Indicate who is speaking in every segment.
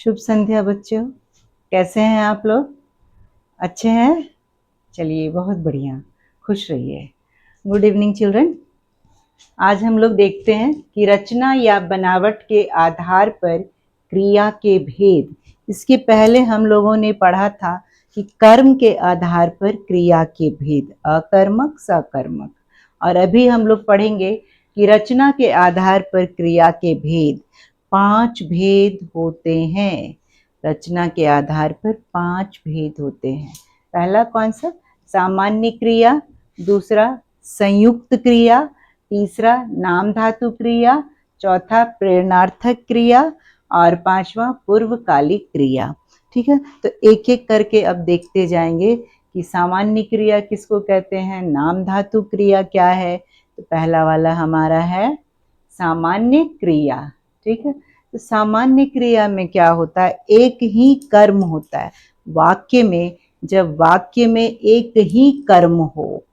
Speaker 1: शुभ संध्या बच्चों, कैसे हैं आप लोग? अच्छे हैं? चलिए, बहुत बढ़िया, खुश रहिए। Good evening children. आज हम लोग देखते हैं कि रचना या बनावट के आधार पर क्रिया के भेद। इसके पहले हम लोगों ने पढ़ा था कि कर्म के आधार पर क्रिया के भेद, अकर्मक सकर्मक। और अभी हम लोग पढ़ेंगे कि रचना के आधार पर क्रिया के भेद। 5 भेद होते हैं। रचना के आधार पर 5 भेद होते हैं। पहला कौन सा? सामान्य क्रिया। दूसरा संयुक्त क्रिया। तीसरा नाम धातु क्रिया। चौथा प्रेरणार्थक क्रिया और पांचवा पूर्वकालिक क्रिया। ठीक है, तो एक एक करके अब देखते जाएंगे कि सामान्य क्रिया किसको कहते हैं, नाम धातु क्रिया क्या है। तो पहला वाला हमारा है सामान्य क्रिया। ठीक है, तो सामान्य क्रिया में क्या होता है, एक ही कर्म होता है वाक्य में। जब वाक्य में एक ही कर्म हो,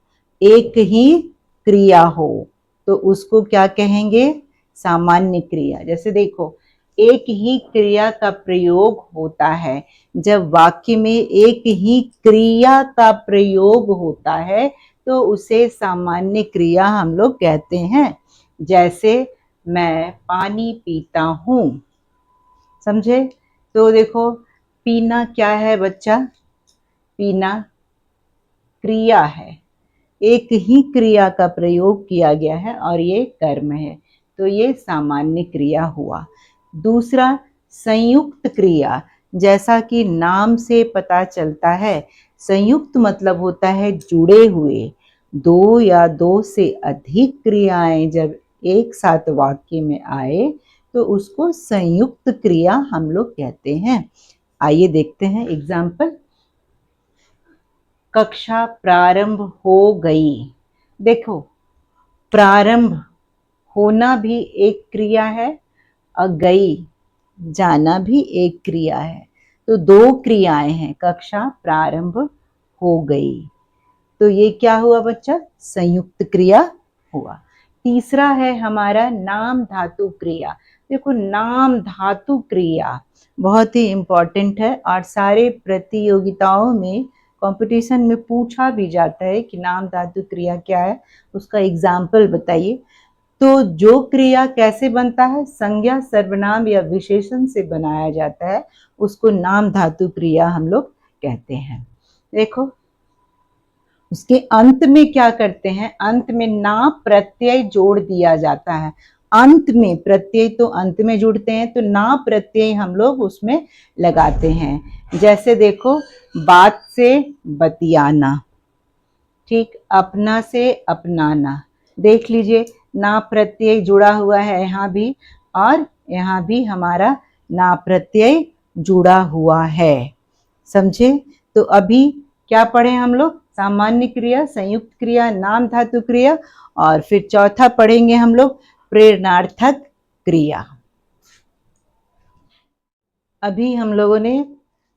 Speaker 1: एक ही क्रिया हो, तो उसको क्या कहेंगे, सामान्य क्रिया। जैसे देखो, एक ही क्रिया का प्रयोग होता है। जब वाक्य में एक ही क्रिया का प्रयोग होता है तो उसे सामान्य क्रिया हम लोग कहते हैं। जैसे मैं पानी पीता हूँ, समझे? तो देखो, पीना क्या है बच्चा? पीना क्रिया है, एक ही क्रिया का प्रयोग किया गया है और ये कर्म है, तो ये सामान्य क्रिया हुआ। दूसरा संयुक्त क्रिया। जैसा कि नाम से पता चलता है, संयुक्त मतलब होता है जुड़े हुए। दो या दो से अधिक क्रियाएं जब एक साथ वाक्य में आए तो उसको संयुक्त क्रिया हम लोग कहते हैं। आइए देखते हैं एग्जाम्पल। कक्षा प्रारंभ हो गई। देखो, प्रारंभ होना भी एक क्रिया है और गई जाना भी एक क्रिया है। तो दो क्रियाएं हैं, कक्षा प्रारंभ हो गई। तो ये क्या हुआ बच्चा? संयुक्त क्रिया हुआ। तीसरा है हमारा नाम धातु क्रिया। देखो, नाम धातु क्रिया बहुत ही इंपॉर्टेंट है और सारे प्रतियोगिताओं में, कंपटीशन में पूछा भी जाता है कि नाम धातु क्रिया क्या है, उसका एग्जाम्पल बताइए। तो जो क्रिया कैसे बनता है, संज्ञा सर्वनाम या विशेषण से बनाया जाता है, उसको नाम धातु क्रिया हम लोग कहते हैं। देखो, उसके अंत में क्या करते हैं, अंत में ना प्रत्यय जोड़ दिया जाता है। अंत में प्रत्यय तो अंत में जुड़ते हैं, तो ना प्रत्यय हम लोग उसमें लगाते हैं। जैसे देखो, बात से बतियाना, ठीक, अपना से अपनाना। देख लीजिए, ना प्रत्यय जुड़ा हुआ है यहाँ भी और यहाँ भी हमारा ना प्रत्यय जुड़ा हुआ है, समझे? तो अभी क्या पढ़े हम लोग? सामान्य क्रिया, संयुक्त क्रिया, नाम धातु क्रिया, और फिर चौथा पढ़ेंगे हम लोग प्रेरणार्थक क्रिया। अभी हम लोगों ने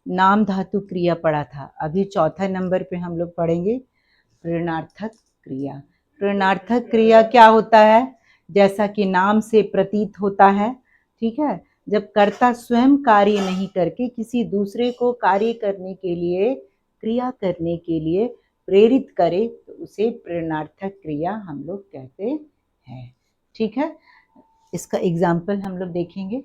Speaker 1: नाम धातु क्रिया पढ़ा था, अभी चौथा नंबर पे हम लोग पढ़ेंगे प्रेरणार्थक क्रिया। प्रेरणार्थक क्रिया क्या होता है? जैसा कि नाम से प्रतीत होता है, ठीक है, जब कर्ता स्वयं कार्य नहीं करके किसी दूसरे को कार्य करने के लिए, क्रिया करने के लिए प्रेरित करे तो उसे प्रेरणार्थक क्रिया हम लोग कहते हैं। ठीक है, इसका एग्जाम्पल हम लोग देखेंगे।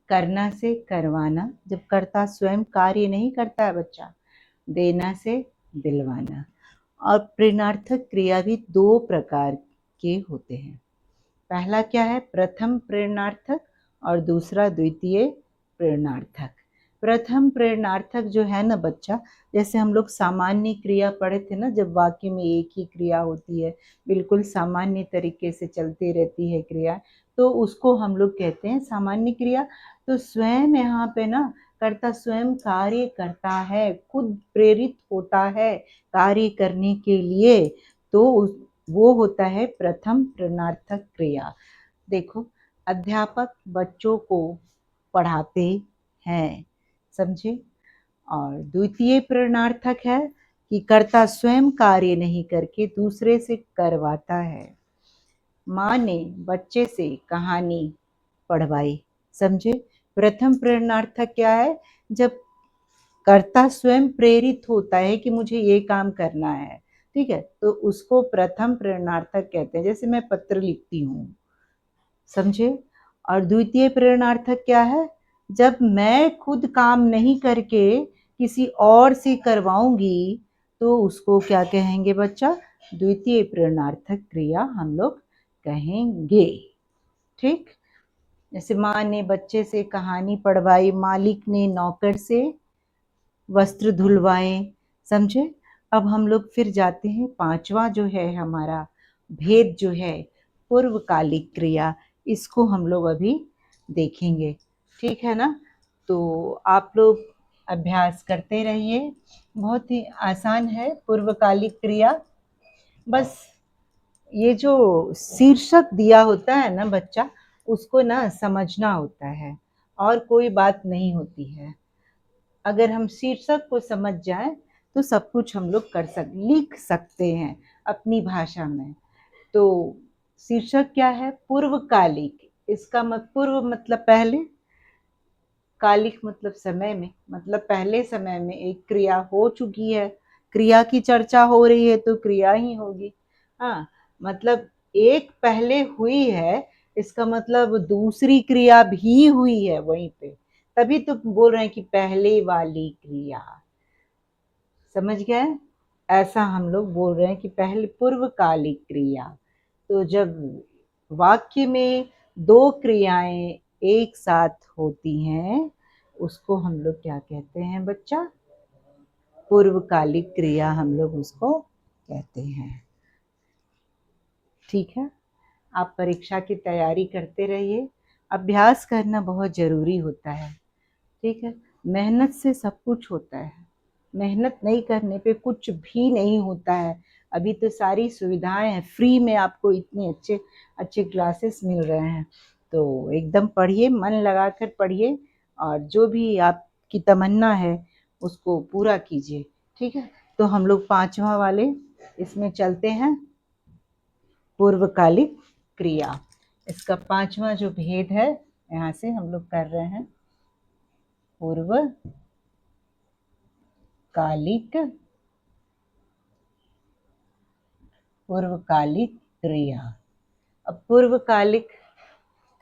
Speaker 1: करना से करवाना, जब कर्ता स्वयं कार्य नहीं करता है बच्चा। देना से दिलवाना। और प्रेरणार्थक क्रिया भी दो प्रकार के होते हैं। पहला क्या है, प्रथम प्रेरणार्थक, और दूसरा द्वितीय प्रेरणार्थक। प्रथम प्रेरणार्थक जो है ना बच्चा, जैसे हम लोग सामान्य क्रिया पढ़े थे ना, जब वाक्य में एक ही क्रिया होती है, बिल्कुल सामान्य तरीके से चलती रहती है क्रिया, तो उसको हम लोग कहते हैं सामान्य क्रिया। तो स्वयं यहाँ पे ना कर्ता स्वयं कार्य करता है, खुद प्रेरित होता है कार्य करने के लिए, तो वो होता है प्रथम प्रेरणार्थक क्रिया। देखो, अध्यापक बच्चों को पढ़ाते हैं, समझे? और द्वितीय प्रेरणार्थक है कि कर्ता स्वयं कार्य नहीं करके दूसरे से करवाता है। माँ ने बच्चे से कहानी पढ़वाई, समझे? प्रथम प्रेरणार्थक क्या है? जब कर्ता स्वयं प्रेरित होता है कि मुझे ये काम करना है, ठीक है, तो उसको प्रथम प्रेरणार्थक कहते हैं। जैसे मैं पत्र लिखती हूँ, समझे? और द्वितीय प्रेरणार्थक क्या है? जब मैं खुद काम नहीं करके किसी और से करवाऊंगी तो उसको क्या कहेंगे बच्चा? द्वितीय प्रेरणार्थक क्रिया हम लोग कहेंगे। ठीक, जैसे माँ ने बच्चे से कहानी पढ़वाई, मालिक ने नौकर से वस्त्र धुलवाए, समझे? अब हम लोग फिर जाते हैं, पांचवा जो है हमारा भेद जो है पूर्वकालिक क्रिया, इसको हम लोग अभी देखेंगे, ठीक है ना? तो आप लोग अभ्यास करते रहिए, बहुत ही आसान है पूर्वकालिक क्रिया। बस ये जो शीर्षक दिया होता है ना बच्चा, उसको ना समझना होता है, और कोई बात नहीं होती है। अगर हम शीर्षक को समझ जाएं तो सब कुछ हम लोग लिख सकते हैं अपनी भाषा में। तो शीर्षक क्या है? पूर्वकालिक। इसका पूर्व मतलब पहले, कालिक मतलब समय में, मतलब पहले समय में एक क्रिया हो चुकी है, क्रिया की चर्चा हो रही है तो क्रिया ही होगी। हाँ, मतलब एक पहले हुई है, इसका मतलब दूसरी क्रिया भी हुई है वहीं पे, तभी तो बोल रहे हैं कि पहले वाली क्रिया। समझ गए? ऐसा हम लोग बोल रहे हैं कि पहले पूर्वकालिक क्रिया। तो जब वाक्य में दो क्रियाएं एक साथ होती हैं, उसको हम लोग क्या कहते हैं बच्चा? पूर्वकालिक क्रिया हम लोग उसको कहते हैं। ठीक है, आप परीक्षा की तैयारी करते रहिए, अभ्यास करना बहुत ज़रूरी होता है, ठीक है? मेहनत से सब कुछ होता है, मेहनत नहीं करने पे कुछ भी नहीं होता है। अभी तो सारी सुविधाएं हैं, फ्री में आपको इतने अच्छे अच्छे क्लासेस मिल रहे हैं, तो एकदम पढ़िए, मन लगाकर पढ़िए, और जो भी आपकी तमन्ना है उसको पूरा कीजिए, ठीक है? तो हम लोग पांचवा वाले इसमें चलते हैं, पूर्वकालिक क्रिया। इसका पांचवा जो भेद है यहाँ से हम लोग कर रहे हैं, पूर्वकालिक क्रिया। अब पूर्वकालिक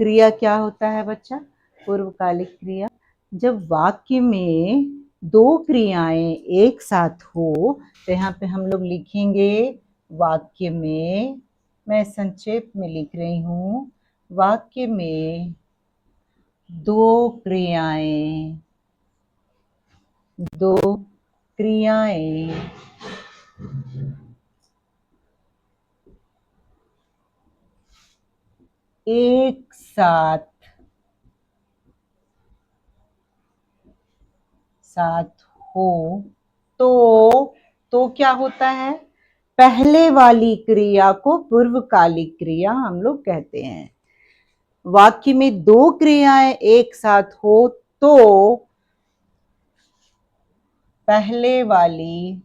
Speaker 1: क्रिया क्या होता है बच्चा? पूर्वकालिक क्रिया जब वाक्य में दो क्रियाएं एक साथ हो, तो यहाँ पे हम लोग लिखेंगे वाक्य में, मैं संक्षेप में लिख रही हूँ, वाक्य में दो क्रियाएं एक साथ हो तो क्या होता है? पहले वाली क्रिया को पूर्वकालिक क्रिया हम लोग कहते हैं। वाक्य में दो क्रियाएं एक साथ हो तो पहले वाली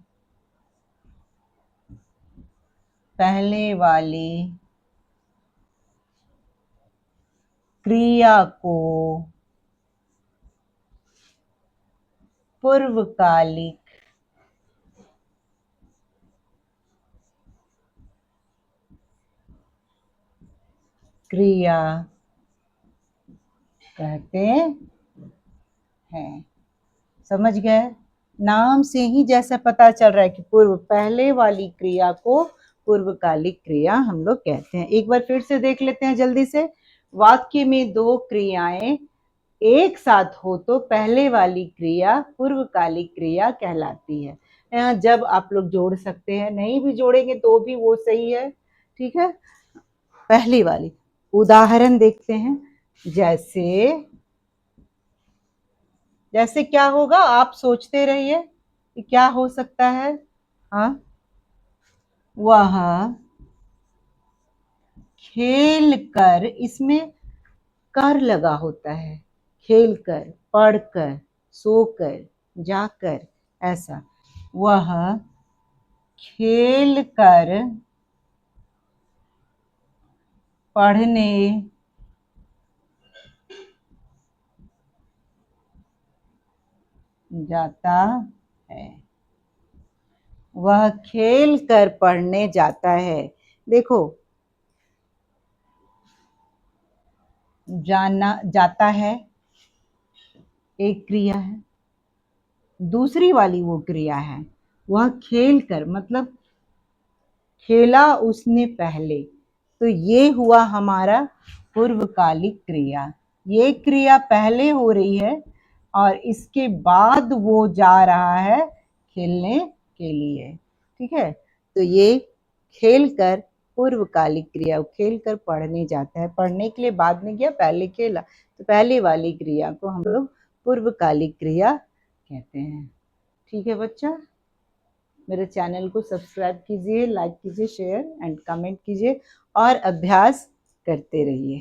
Speaker 1: क्रिया को पूर्वकालिक क्रिया कहते हैं। समझ गए? नाम से ही जैसा पता चल रहा है कि पहले वाली क्रिया को पूर्वकालिक क्रिया हम लोग कहते हैं। एक बार फिर से देख लेते हैं जल्दी से। वाक्य में दो क्रियाएं एक साथ हो तो पहले वाली क्रिया पूर्वकालिक क्रिया कहलाती है। यहाँ जब आप लोग जोड़ सकते हैं, नहीं भी जोड़ेंगे तो भी वो सही है, ठीक है? पहली वाली उदाहरण देखते हैं। जैसे क्या होगा, आप सोचते रहिए कि क्या हो सकता है। हाँ, वह खेल कर, इसमें कर लगा होता है, खेल कर, पढ़कर, सोकर, जाकर, ऐसा। वह खेल कर पढ़ने जाता है। वह खेल कर पढ़ने जाता है। देखो, जाना जाता है एक क्रिया है, दूसरी वाली वो क्रिया है वह खेल कर, मतलब खेला उसने पहले, तो ये हुआ हमारा पूर्वकालिक क्रिया। ये क्रिया पहले हो रही है और इसके बाद वो जा रहा है खेलने के लिए। ठीक है, तो ये खेल कर पूर्वकालिक क्रिया, खेल कर पढ़ने जाता है, पढ़ने के लिए बाद में गया, पहले खेला, तो पहले वाली क्रिया को हम लोग पूर्वकालिक क्रिया कहते हैं। ठीक है बच्चा, मेरे चैनल को सब्सक्राइब कीजिए, लाइक कीजिए, शेयर एंड कमेंट कीजिए और अभ्यास करते रहिए।